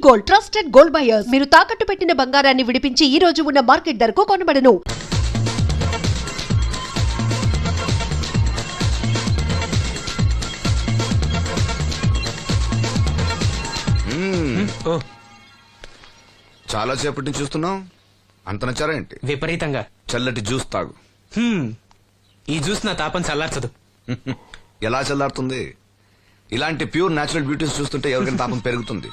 Gold, trusted gold buyers. మీరు తాకట్టు పెట్టిన బంగారాన్ని విడిపించి ఈ రోజు ఉన్న మార్కెట్ ధరకు కొనబడను. చాలా సేపటి నుంచి చూస్తున్నాం. అంత నచ్చారా ఏంటి? విపరీతంగా. చల్లటి జ్యూస్ తాగు. ఈ జ్యూస్ నా తాపం చల్లార్చదు. ఎలా చల్లారుతుంది? ఇలాంటి ప్యూర్ న్యాచురల్ బ్యూటీస్ చూస్తుంటే ఎవరికైనా తాపం పెరుగుతుంది.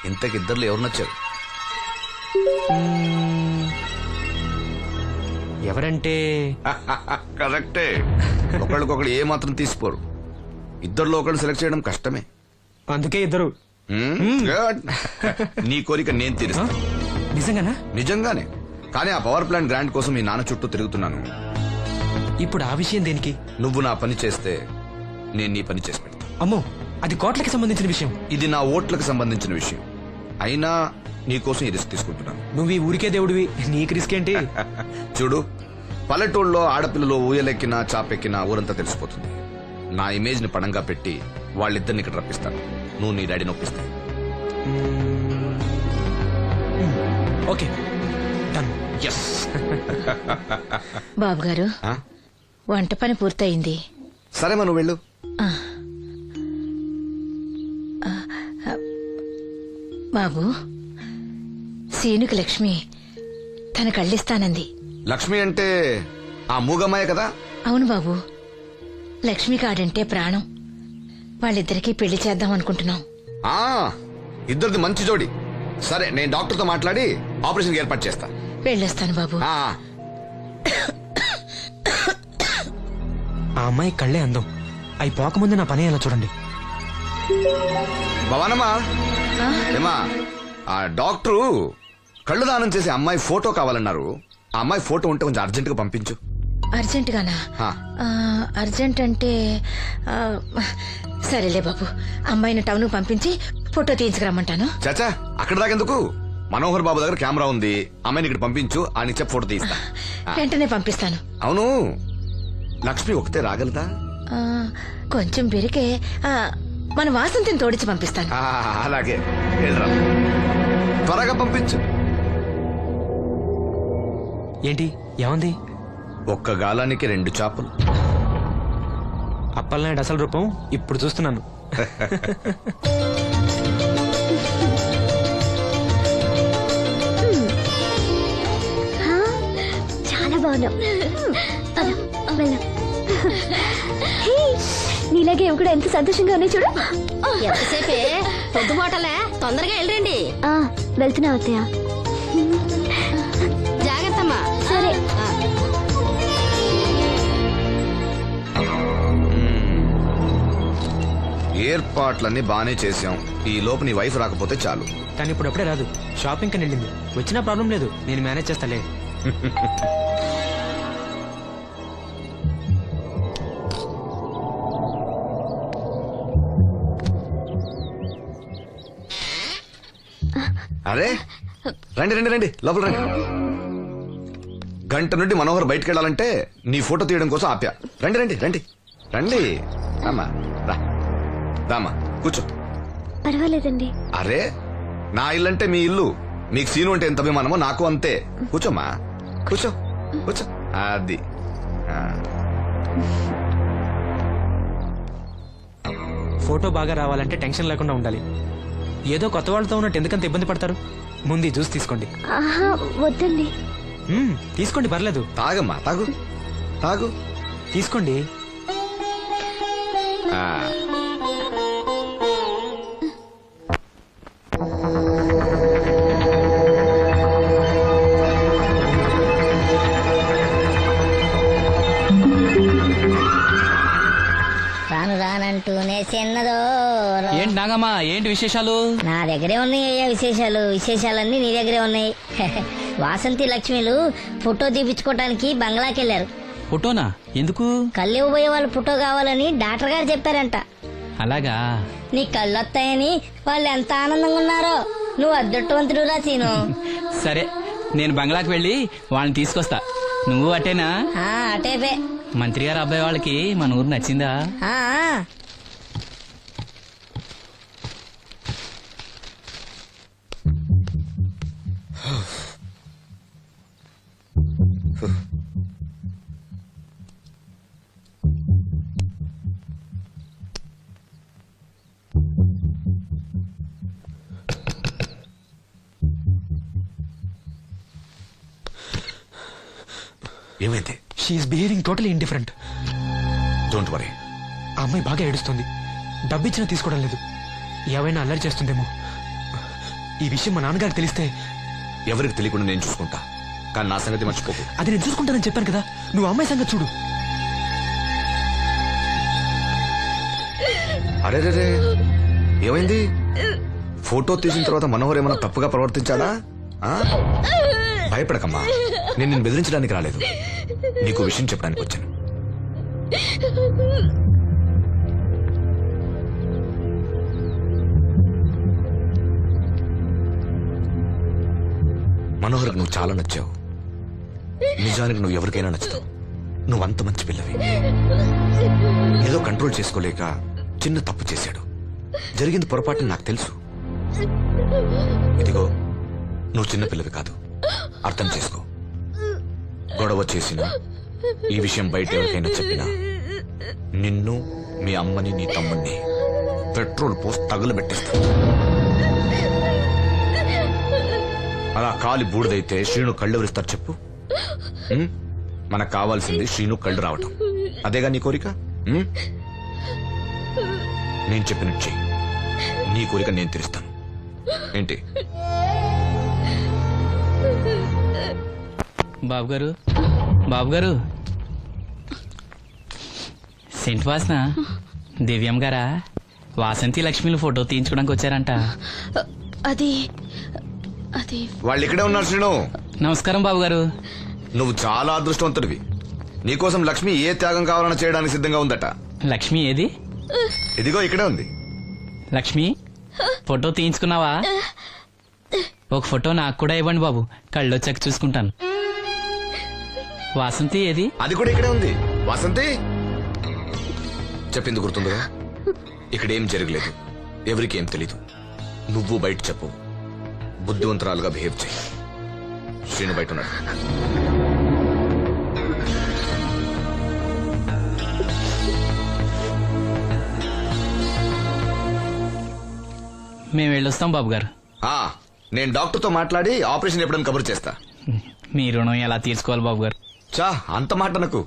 ఇంతకి ఇద్దరు ఎవరు నచ్చారు? ఎవరంటే? కరెక్టే. ఒకళ్ళకొకళ్ళు ఏ మాత్రం తీసిపోరు. ఇద్దరిలో ఒకళ్ళు సెలెక్ట్ చేయడం కష్టమే. అందుకే ఇద్దరు. Good. నీ కోరిక నేను తీరుస్తాను. నిజంగానా? నిజంగానే. కానీ ఆ పవర్ ప్లాంట్ గ్రాంట్ కోసం మీ నాన్న చుట్టూ తిరుగుతున్నాను. ఇప్పుడు ఆ విషయం దేనికి? నువ్వు నా పని చేస్తే నేను నీ పని చేసి పెడతా. అమ్మో, అది కోట్లకి సంబంధించిన విషయం. ఇది నా ఓట్లకు సంబంధించిన విషయం. అయినా నీకోసం ఈ రిస్క్ తీసుకుంటున్నాను. నువ్వు ఈ ఊరికే దేవుడివి, నీకు రిస్క్ ఏంటి? చూడు, పల్లెటూళ్ళలో ఆడపిల్లలు ఊయలెక్కినా చాపెక్కినా ఊరంతా తెలిసిపోతుంది. నా ఇమేజ్ ని పణంగా పెట్టి వాళ్ళిద్దరిని ఇక్కడ రప్పిస్తాను. నువ్వు నీ డాడీ నొప్పిస్తా. Okay, done. ఎస్. బాబు గారు, వంట పని పూర్తయింది. సరే మనం వెళ్ళు. బాబు, సీనుకి లక్ష్మి తన కళ్ళిస్తానంది. లక్ష్మి అంటే ఆ మూగమ్మాయ కదా? అవును బాబు, లక్ష్మి కాడంటే ప్రాణం. వాళ్ళిద్దరికీ పెళ్లి చేద్దాం అనుకుంటున్నాం. ఆ ఇద్దరిది మంచి జోడి. సరే, నేను డాక్టర్తో మాట్లాడి ఆపరేషన్ ఏర్పాటు చేస్తా. వెళ్ళొస్తాను బాబు. ఆ అమ్మాయి కళ్ళే అందం. అవి పోకముందు నా పని ఎలా చూడండి. భవానమ్మా, ఏమా, ఆ డాక్టరు కళ్ళు దానం చేసే అమ్మాయి ఫోటో కావాలన్నారు. ఆ అమ్మాయి ఫోటో ఉంటే కొంచెం అర్జెంట్ గా పంపించు. అర్జెంట్ గానా? అర్జెంట్ అంటే సరేలే బాబు, అమ్మాయిని టౌన్ పంపించి ఫోటో తీయించుకురమ్మంటాను. చాచా, అక్కడ దాకెందుకు? మనోహర్ బాబు దగ్గర కెమెరా ఉంది. అమ్మాయిని ఇక్కడ పంపించు, ఆయన చెప్పి ఫోటో తీస్తా. వెంటనే పంపిస్తాను. అవును, లక్ష్మి ఒకతే రాగలదా? కొంచెం బెరికే. మన వాసంతిని తోడిచి పంపిస్తాను. అలాగే, వెళ్ళరా, త్వరగా పంపించు. ఏంటి, ఏముంది? ఒక్క గాలానికి 2 చేపలు. అప్పలనాయుడు అసలు రూపం ఇప్పుడు చూస్తున్నాను. చాలా బాగున్నావు. నీలాగే ఇవి కూడా ఎంత సంతోషంగా ఉన్నాయి చూడు. ఎంతసేపే పొద్దుబాటలే, తొందరగా వెళ్ళండి. వెళ్తున్నా అత్తయ్య. జాగ్రత్తమ్మా. సరే. ఏర్పాట్లన్నీ బానే చేసాం. ఈ లోపు నీ వైఫ్ రాకపోతే చాలు. కానీ ఇప్పుడు అప్పుడే రాదు, షాపింగ్ కని వెళ్ళింది. వచ్చినా ప్రాబ్లం లేదు, నేను మేనేజ్ చేస్తాలే. అరే, రండి రండి రండి, లోపల రండి. గంట నుండి మనోహర్ బయటకు వెళ్ళాలంటే నీ ఫోటో తీయడం కోసం ఆప్యా. రండి రండి రండి రండి. రామా, రా, రామా, కూర్చో. పర్వాలేదండి. అరే, నా ఇల్లంటే మీ ఇల్లు. మీకు సీను అంటే ఎంత అభిమానమో నాకు అంతే. కూర్చోమ్మా, కూర్చో కూర్చో. అది ఫోటో బాగా రావాలంటే టెన్షన్ లేకుండా ఉండాలి. ఏదో కొత్త వాళ్ళతో ఉన్నట్టు ఎందుకంత ఇబ్బంది పడతారు? ముందు ఈ జ్యూస్ తీసుకోండి. వద్దండి. తీసుకోండి, పర్లేదు. తాగమ్మా, తాగు తాగు, తీసుకోండి. రాను రానంటూనే చిన్నదో. ఏంటి నాగమ్మా, ఏంటి విశేషాలు? నా దగ్గరే ఉన్నాయి అయ్యా విశేషాలు. విశేషాలన్నీ నీ దగ్గరే ఉన్నాయి. వాసంతి లక్ష్మిలు ఫోటో తీపించుకోవటానికి బంగ్లాకి వెళ్ళారు. ఫోటోనా? ఎందుకు? కళ్ళు ఇవ్వబోయే వాళ్ళు ఫోటో కావాలని డాక్టర్ గారు చెప్పారంట. అలాగా? నీ కళ్ళు వస్తాయని వాళ్ళు ఎంత ఆనందంగా ఉన్నారో. నువ్వు అదృష్టవంతుడు రా సీను. సరే, నేను బంగ్లాకి వెళ్ళి వాళ్ళని తీసుకొస్తా. నువ్వు అటేనా? అటేపే. మంత్రి గారు అబ్బాయి వాళ్ళకి మన ఊరు నచ్చిందా? ఏమైంది? She is behaving totally indifferent. Don't worry. ఆ అమ్మాయి బాగా ఏడుస్తుంది. డబ్బిచ్చినా తీసుకోవడం లేదు. ఏవైనా అల్లరి చేస్తుందేమో. ఈ విషయం మా నాన్నగారికి తెలిస్తే ఎవరికి తెలియకుండా నేను చూసుకుంటా, కానీ నా సంగతి మర్చిపోకు. అది నేను చూసుకుంటానని చెప్పాను కదా. నువ్వు అమ్మాయి సంగతి చూడు. అరే ఏమైంది? ఫోటో తీసిన తర్వాత మనోహర్ ఏమైనా తప్పుగా ప్రవర్తించాడా? ఆ? భయపడకమ్మా, నేను నిన్ను బెదిరించడానికి రాలేదు, నీకు విషయం చెప్పడానికి వచ్చాను. మనోహర్కి నువ్వు చాలా నచ్చావు. నిజానికి నువ్వు ఎవరికైనా నచ్చుతావు. నువ్వంత మంచి పిల్లవి. ఏదో కంట్రోల్ చేసుకోలేక చిన్న తప్పు చేశాడు. జరిగింది పొరపాటు నాకు తెలుసు. ఇదిగో, నువ్వు చిన్న పిల్లవి కాదు, అర్థం చేసుకో. గొడవ చేసినా, ఈ విషయం బయట ఎవరికైనా చెప్పినా నిన్ను, మీ అమ్మని, నీ తమ్ముణ్ణి పెట్రోల్ పోసి తగులబెట్టేస్తా. అలా కాలి బూడిదైతే శ్రీను కళ్ళు ఎవరిస్తారు చెప్పు? ఉం? మనకు కావాల్సింది శ్రీను కళ్ళు రావటం. అదేగా నీ కోరిక? ఉం? నేను చెప్పినట్టు చెయ్యి. నీ కోరిక నేను తీరుస్తాను. ఏంటి? బాబు గారు సెంట్ వాసన దివ్యం గారా? వాసంతి లక్ష్మిలు ఫోటో తీయించుకోవడానికి వచ్చారంట. అది అది వాళ్ళు ఇక్కడే ఉన్నారు శ్రీను. నమస్కారం బాబు గారు. నువ్వు చాలా అదృష్టవంతుడివి. నీకోసం లక్ష్మి ఏ త్యాగం కావాలన్నా చేయడానికి సిద్ధంగా ఉందట. లక్ష్మి ఏది? ఇదిగో ఇక్కడే ఉంది. లక్ష్మి, ఫోటో తీయించుకున్నావా? ఒక ఫోటో నాకు కూడా ఇవ్వండి బాబు, కళ్ళు వచ్చాక చూసుకుంటాను. వాసంతి ఏది? అది కూడా ఇక్కడే ఉంది. వాసంతి, చెప్పింది గుర్తుందిగా? ఇక్కడేం జరగలేదు, ఎవరికి ఏం తెలీదు. నువ్వు బయట చెప్పు, బుద్ధివంతరాలుగా బిహేవ్ చేయి. శ్రీను బయట ఉన్నాడు. మేము వెళ్ళొస్తాం బాబు గారు. నేను డాక్టర్తో మాట్లాడి ఆపరేషన్ ఎప్పుడైనా కబురు చేస్తా. మీ రుణం ఎలా తీర్చుకోవాలి బాబు గారు? చా, అంత మాట నాకు.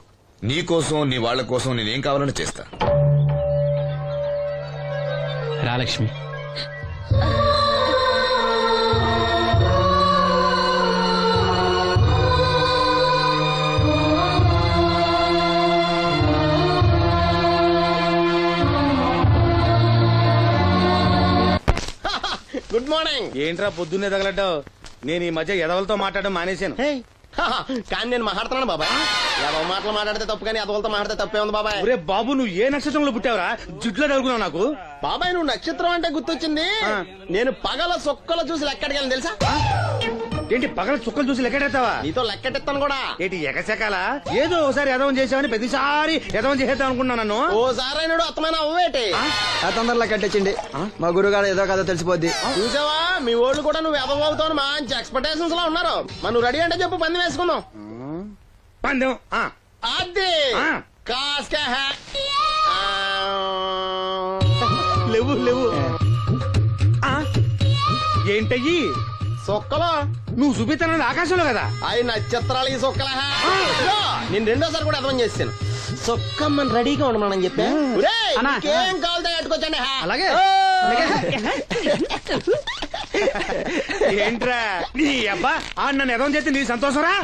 నీ కోసం, నీ వాళ్ళ కోసం నేనేం కావాలని చేస్తా. రా లక్ష్మి. Good morning. ఏంట్రా పొద్దున్నే తగలడ్డావు? నేను ఈ మధ్య ఎదవలతో మాట్లాడడం మానేశాను. కానీ నేను మాట్లాడుతున్నాను బాబాయ్. ఎవరి మాటలు మాట్లాడితే తప్పు, కానీ అదవులతో మాట్లాడితే తప్పే ఉంది బాబాయ్. ఒరే బాబు, నువ్వు ఏ నక్షత్రంలో పుట్టావురా? జుట్లో తగులుకున్నావు నాకు. బాబాయ్, నువ్వు నక్షత్రం అంటే గుర్తొచ్చింది. నేను పగల సొక్కలు చూసి లెక్కడికెళ్ళను తెలుసా? ఏంటి పగల చుక్కలు చూసి లెక్కెడతావా? నీతో లెక్కెట్టిస్తాను కూడా. ఏంటి ఎగసెకాల? ఏదో ఒకసారి ఎదవం చేసావని ప్రతిసారి ఎదవం చేసేద్దాం అనుకున్నా నన్ను. ఓసారి అత్తమైన అవ్వేటి తొందరలో కట్టించండి. మా గురుగారు ఏదో కదా తెలిసిపోద్ది. చూసావా, మీ ఓళ్ళు కూడా నువ్వు ఎదవవుతావు మంచి ఎక్స్పెక్టేషన్స్ లో ఉన్నారు. మరి నువ్వు రెడీ అంటే చెప్పు, పందెం వేసుకుందాం. పందెం? అది కాస్క లేవు లేవు. ఏంటయ్యి సొక్కలో? నువ్వు చూపిస్తానది ఆకాశంలో కదా. అవి నక్షత్రాలు ఈ సొక్కల. నేను రెండోసారి కూడా అర్థం చేస్తాను. సొక్కమ్మని రెడీగా ఉండమని చెప్పా. ఏం కావాలి కట్టుకోవచ్చండి. అలాగే. ఏంట్రా నీ అబ్బా నన్ను ఎదవం చేస్తే నీ సంతోషరా?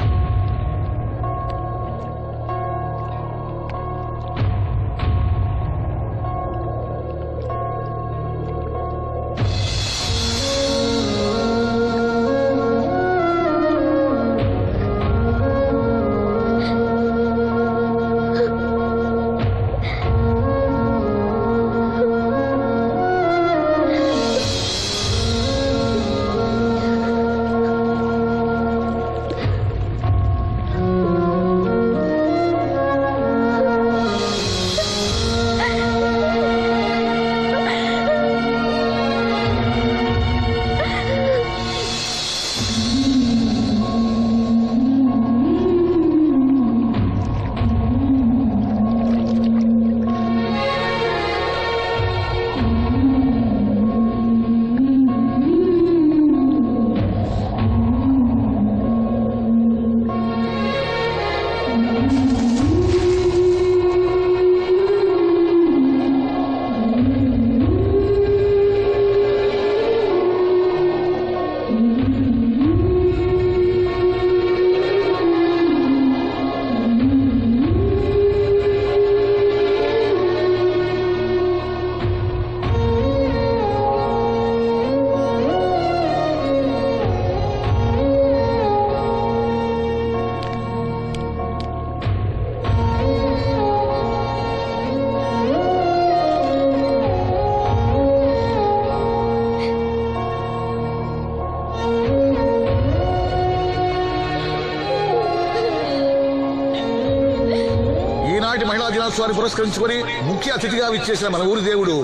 మహిళా దినోత్సవాన్ని పురస్కరించుకొని ముఖ్య అతిథిగా విచ్చేసిన మన ఊరి దేవుడు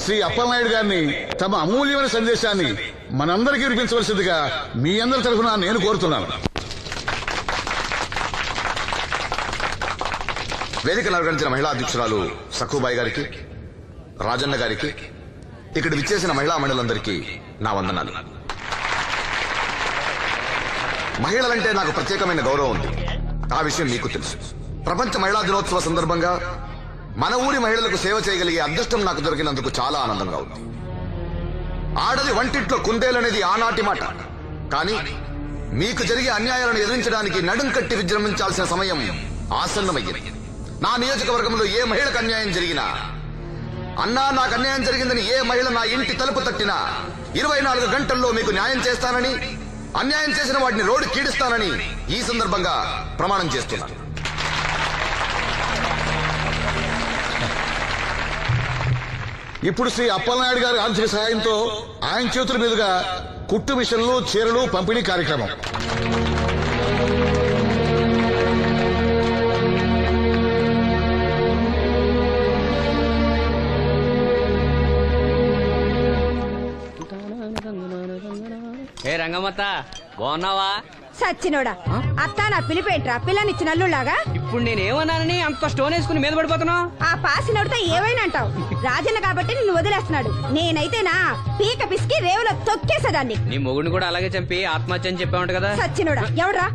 శ్రీ అప్పలనాయుడు గారిని తమ అమూల్యమైన సందేశాన్ని మనందరికీ వినిపించవలసిందిగా మీ అందరి తరఫున నేను కోరుతున్నాను. వేదికను అలంకరించిన మహిళా అధ్యక్షురాలు సఖుబాయి గారికి, రాజన్న గారికి, ఇక్కడ విచ్చేసిన మహిళా మండలందరికీ నా వందనాలు. మహిళలంటే నాకు ప్రత్యేకమైన గౌరవం ఉంది. ఆ విషయం మీకు తెలుసు. ప్రపంచ మహిళా దినోత్సవ సందర్భంగా మన ఊరి మహిళలకు సేవ చేయగలిగే అదృష్టం నాకు దొరికినందుకు చాలా ఆనందంగా ఉంది. ఆడది వంటింట్లో కుందేలనేది ఆనాటి మాట. కానీ మీకు జరిగే అన్యాయాలను ఎదిరించడానికి నడుం కట్టి విజృంభించాల్సిన సమయం ఆసన్నమయ్యింది. నా నియోజకవర్గంలో ఏ మహిళకు అన్యాయం జరిగినా, అన్నా నాకు అన్యాయం జరిగిందని ఏ మహిళ నా ఇంటి తలుపు తట్టినా 24 గంటల్లో మీకు న్యాయం చేస్తానని, అన్యాయం చేసిన వాటిని రోడ్డు కీడిస్తానని ఈ సందర్భంగా ప్రమాణం చేస్తున్నాను. ఇప్పుడు శ్రీ అప్పలనాయుడు గారి ఆర్థిక సహాయంతో ఆయన చేతుల మీదుగా కుట్టు మిషన్లు, చీరలు పంపిణీ కార్యక్రమం. ఏ రంగమ్మత్త బాగున్నావా? సచ్చినోడా, అత్త నా పిలిపేంట్రా పిల్లనిచ్చిన అల్లులాగా? ఇప్పుడు నేనేమన్నానని అంత స్టోన్ వేసుకుని మీద పడిపోతున్నావు? ఆ పాసినోడితో ఏవైనా అంటావు. రాజన్న కాబట్టి నిన్ను వదిలేస్తున్నాడు. నేనైతేనా పీక పిసికి రేవులో తొక్కేసేదాన్ని. నీ మొగుడిని కూడా అలాగే చంపి ఆత్మహత్య అని చెప్పావంట కదా? సచ్చినోడా, ఎవడ్రా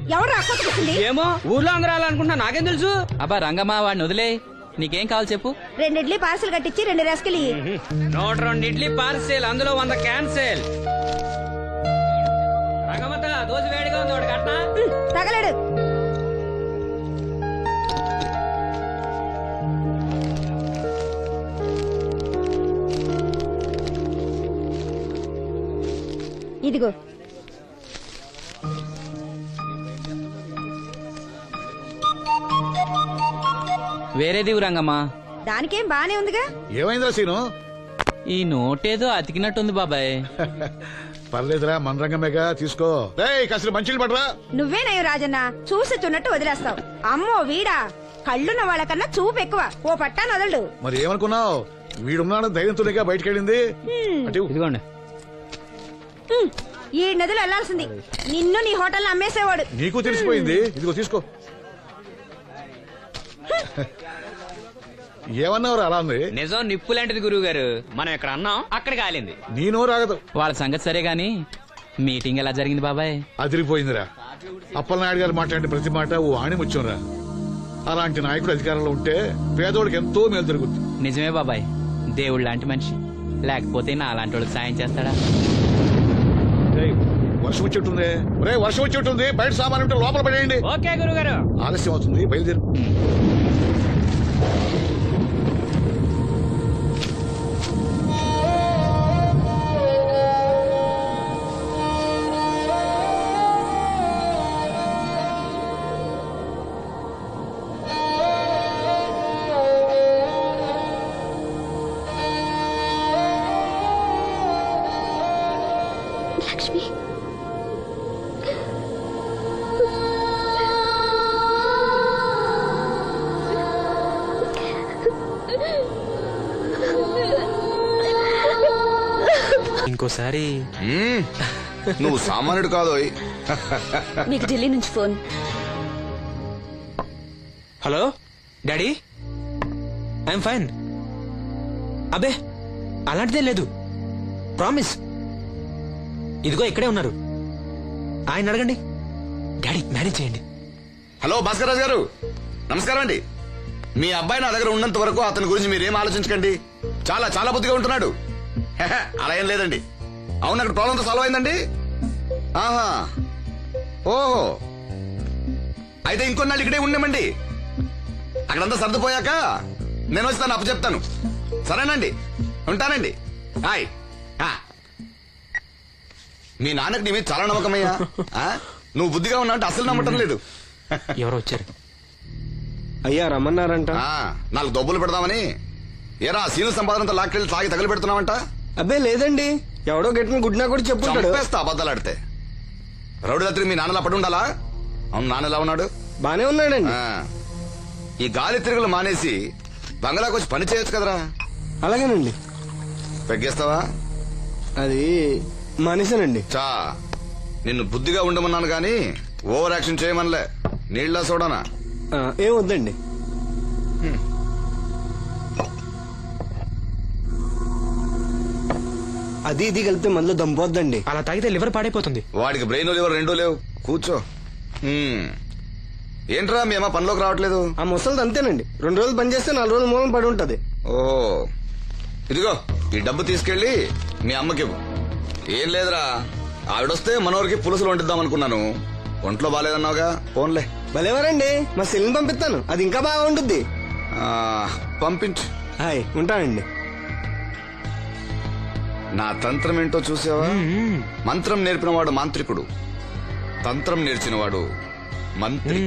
కొట్టుకొచ్చింది? ఏమో ఊర్లో అందరూ అలా అనుకుంటున్నా, నాకేం తెలుసు? అబ్బా రంగమ్మ, వాడిని వదిలే. నీకేం కావాలి చెప్పు. 2 ఇడ్లీ పార్సల్ కట్టించి 2 రసకిలి. 102 ఇడ్లీ పార్సెల్, అందులో 100 క్యాన్సెల్. రంగమ్మత దోశ వేడిగా ఉంది, ఒకటి కట్నా? తగలడు. ఇదిగో. వేరేది రంగమ్మ. దానికేం బానే ఉందిగా. ఏమైందిరా సీను? ఈ నోటేదో అతికినట్టుంది బాబాయ్. పర్లేదురా, మన రంగమేగా, తీసుకో. కాసిన మంచిలు పడరా. నువ్వేనయ్యో రాజన్న, చూసి చున్నట్టు వదిలేస్తావు. అమ్మో వీడా, కళ్ళున్న వాళ్ళకన్నా చూపు ఎక్కువ. ఓ పట్టా నదలడు. మరి ఏమనుకున్నావు? వీడున్నాడు ధైర్యంతోనేగా బయటకెళ్ళింది. ఇదిగోండి. ఈ నదులు వెళ్లాల్సింది. నిన్ను నీ హోటల్ అమ్మేసేవాడు. నీకు తెలిసిపోయింది. ఇదిగో తీసుకో. ఏమన్నావు అలా ఉంది? నిజం నిప్పు లాంటిది గురువు గారు. మనం ఎక్కడ అన్నాం అక్కడ కాలింది. నేను రాగదు. వాళ్ళ సంగతి సరే గాని మీటింగ్ ఎలా జరిగింది బాబాయ్? అదిరిపోయిందిరా. అప్పలనాయుడు గారు మాట్లాడిన ప్రతి మాట ఓ ఆణిముత్యంరా. అలాంటి నాయకుడు అధికారంలో ఉంటే పేదోడికి ఎంతో మేలు జరుగుతుంది. నిజమే బాబాయ్, దేవుడు లాంటి మనిషి. లేకపోతే నా అలాంటి వాళ్ళకి సాయం చేస్తాడా? వర్షం వచ్చేట్టుంది. వర్షం వచ్చేట్టుంది. బయట సామాన్ ఉంటే లోపల పడేయండి. ఓకే గురువు గారు. ఆలస్యం అవుతుంది, బయలుదేరు. లక్ష్మి, ఇంకోసారి నువ్వు సామాన్యుడు కాదోయ్. మీకు ఢిల్లీ నుంచి phone. Hello daddy, I'm fine. అబే అలాంటిదే లేదు, ప్రామిస్. ఇదిగో ఇక్కడే ఉన్నారు, ఆయన అడగండి. డాడీ మేనేజ్ చేయండి. హలో భాస్కర్ రాజు గారు, నమస్కారం అండి. మీ అబ్బాయి నా దగ్గర ఉన్నంత వరకు అతని గురించి మీరేం ఆలోచించకండి. చాలా చాలా బుద్ధిగా ఉంటున్నాడు. అలా ఏం లేదండి. అవును, అక్కడ ప్రాబ్లంతో సాల్వ్ అయిందండి. ఆహా, ఓహో, అయితే ఇంకొన్నాళ్ళు ఇక్కడే ఉండమండి. అక్కడంతా సర్దుపోయాక నేను వచ్చి తను అప్పచెప్తాను. సరేనండి, ఉంటానండి. హాయ్. మీ నాన్నకి నీ మీద చాలా నమ్మకమయ్యా. నువ్వు బుద్ధిగా ఉన్నావు అంటే అసలు నమ్మటం లేదు. ఎవరో వచ్చారు. అయ్యా రమ్మన్నారంట. 4 దొబ్బులు పెడదామని. ఏరా సీను సంపాదనంతా లాక్కెళ్ళి తాగి తగలు పెడుతున్నావంట? అబ్బే లేదండి, ఎవడో గట్టిన గుడ్నా కూడా చెప్పుకుంటాడు. చంపేస్తా అబద్ధాలు ఆడితే. రౌడీ రాత్రి మీ నాన్నలా పడి ఉండాలా? అవును, నాన్న ఎలా ఉన్నాడు? బానే ఉన్నాడండి. ఈ గాలి తిరుగులు మానేసి బంగ్లాకి వచ్చి పని చేయొచ్చు కదరా. అలాగేనండి. పెగ్గేస్తావా? అది మనిషినండి. చా నిన్ను బుద్ధిగా ఉండమన్నాను గాని ఓవర్ యాక్షన్ చేయమనలే. నీళ్ళ సోడానా? ఏం వద్దండి. అది ఇది కలిపితే మనలో దంపొద్దండి. అలా తాగితే లివర్ పాడైపోతుంది. వాడికి బ్రెయిన్ లివర్ రెండూ లేవు. కూర్చో. ఏంట్రా మీ అమ్మ పనిలోకి రావట్లేదు? ఆ ముసలిది అంతేనండి, 2 రోజులు పని చేస్తే 4 రోజులు మూలం పడి ఉంటది. ఓ ఇదిగో ఈ డబ్బు తీసుకెళ్లి మీ అమ్మకి ఇవ్వు. ఏం లేదురా, ఆవిడొస్తే మనోరికి పులుసులు వండిద్దాం అనుకున్నాను. ఒంట్లో బాగాలేదన్నావుగా, ఫోన్లే. భలేవారండి, మా సెల్ని పంపిస్తాను, అది ఇంకా బాగా ఉంటుంది. పంపించు. హాయ్, ఉంటానండి. నా తంత్రం ఏంటో చూసావా? మంత్రం నేర్పినవాడు మాంత్రికుడు, తంత్రం నేర్చినవాడు మంత్రి.